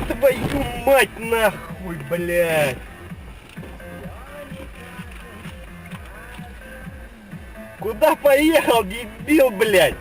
Твою мать нахуй, блядь! Куда поехал, дебил, блядь?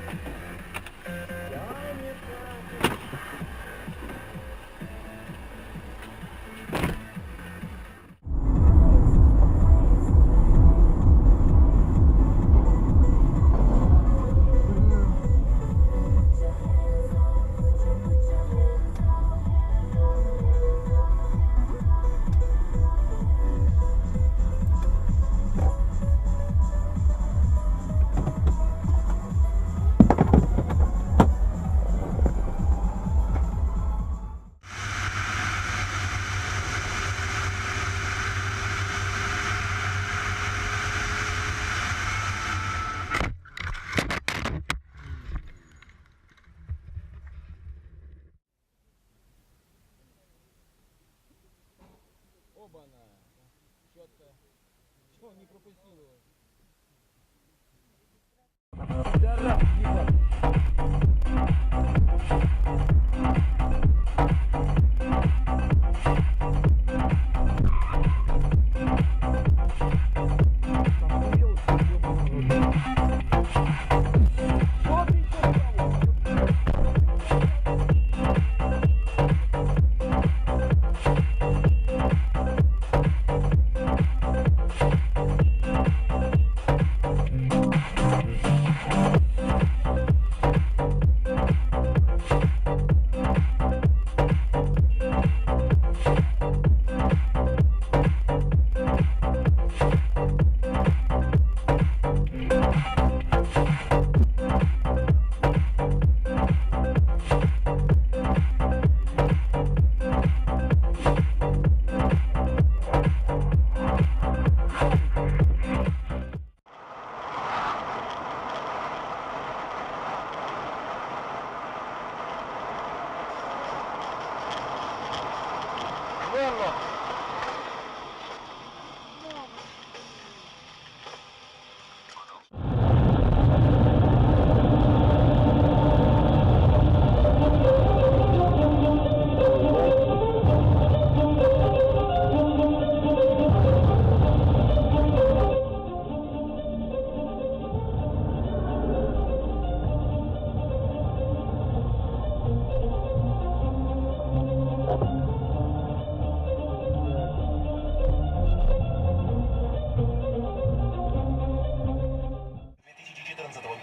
Оба-на. Четко. Чего не пропустил его?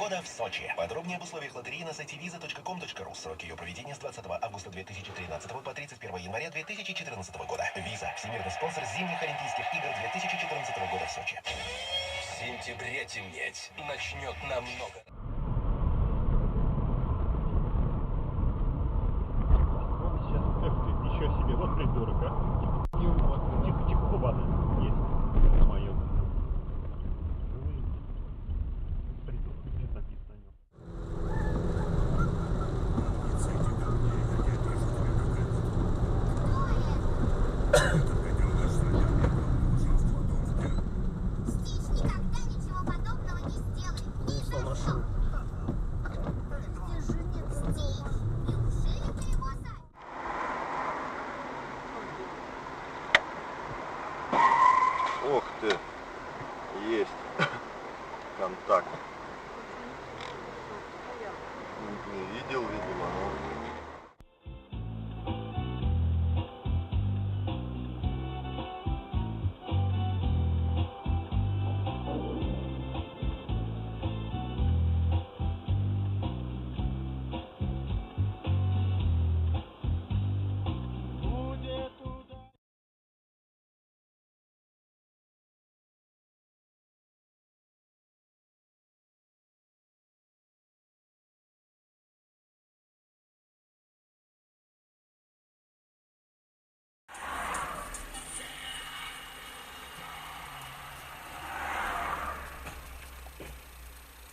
Да, в Сочи. Подробнее об условиях лотереи на сайте visa.com.ru. Сроки ее проведения с 20 августа 2013 по 31 января 2014 года. Виза – всемирный спонсор зимних Олимпийских игр 2014 года в Сочи. В сентябре темнеть начнет намного. Еще себе, вот придурок, а? Тихо, побада есть. Мое. Придурок, нет написано о нем. Ох ты, есть контакт. Не видел, видимо, но...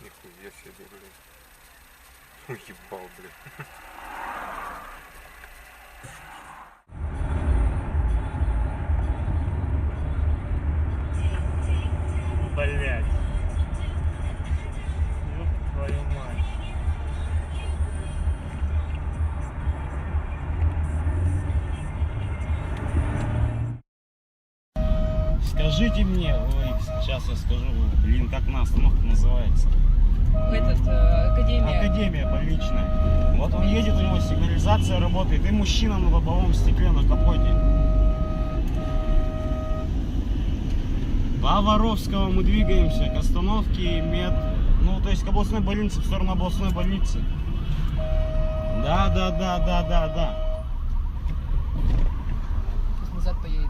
Нихуя себе, блин. Уебал, блин. Блять. Ёб твою мать. Скажите мне, ой, сейчас я скажу, блин, как на остановке называется? Академия. Академия больничная. Вот он едет, у него сигнализация работает, и мужчина на лобовом стекле на капоте. По Воровского мы двигаемся к остановке ну, то есть к областной больнице, в сторону областной больницы. Да. Сейчас назад поедет.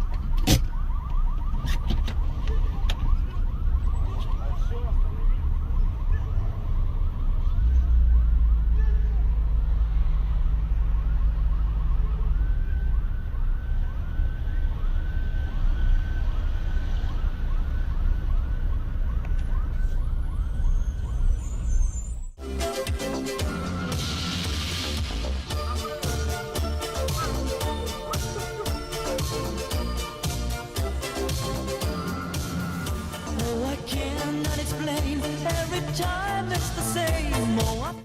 Oh, I cannot explain. Every time it's the same. Oh,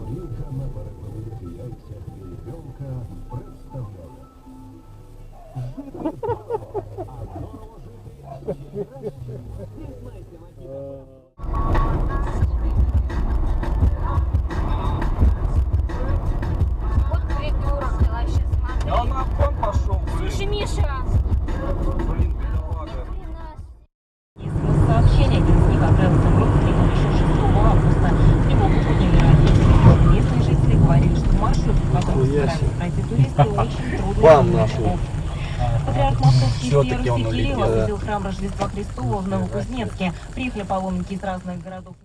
Горілка на перепелиних яйцях ребенка представляє. Вот придурок, ты вообще смотри. Да он на обгон пошел, Слушай, Миша. блин, бедолага. Сообщение из них отправился родственникам еще 6 августа. Тревогу подняли родители. Местные жители говорили, что маршрут, по которому собирались пройти туристы, очень трудный. Патриарх Московский Северский Кирилл осветил храм Рождества Христова в Новокузнецке. Приехали паломники из разных городов.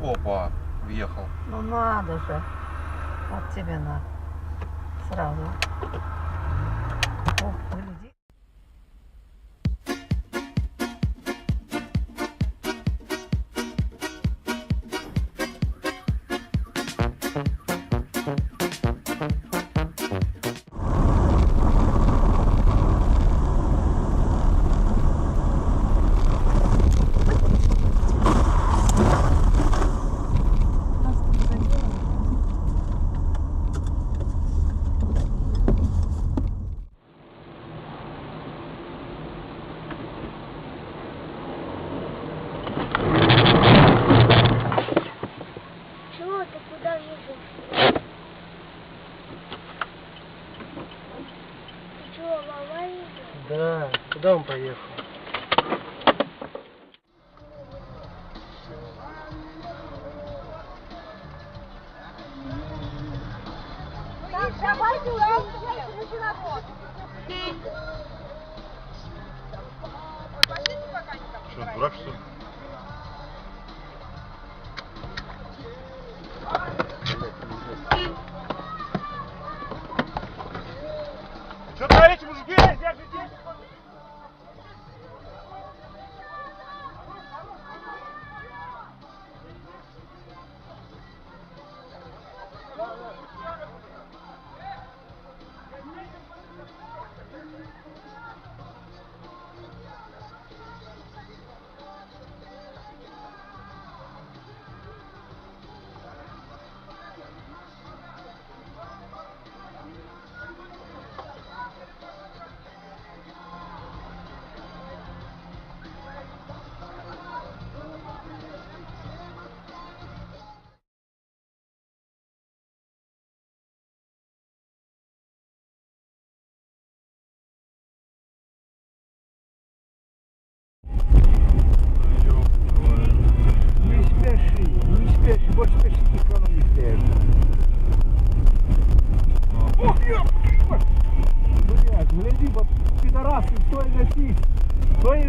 Опа, въехал. Ну надо же. Вот тебе на. Сразу. О, гляди. Чего ты куда едешь? Ты чего, в аварию едешь? Да, куда он поехал? Давайте уже на работу. Что, дурак, что ли? Что творите, мужики? Держите!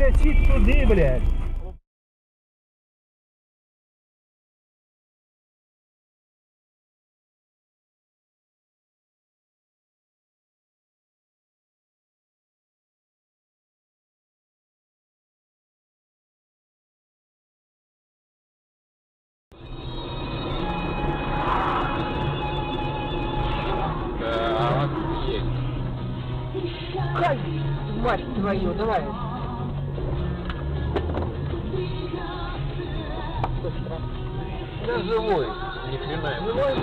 летить туди, блядь. Мать твою, давай. Быстро. Я живой. Ни хрена. Живой?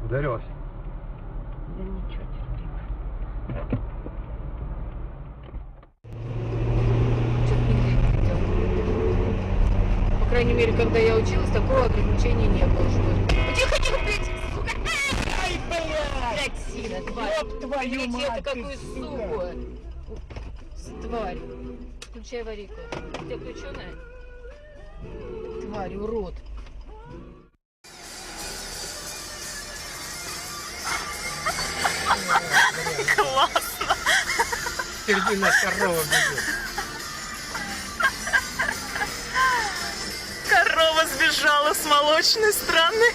Ударилась. Да ничего, терпимо. Что-то нигде не видел. По крайней мере, когда я училась, такого ограничения не было. Тихо, тихо, блядь! Сука! Ай, блядь! Сина, тварь! Ёб твою мать! Это какую суку! Тварь! Включай аварийку. У тебя включённая? Тварь, урод! Классно. Впереди нас корова бежит. Корова сбежала с молочной стороны.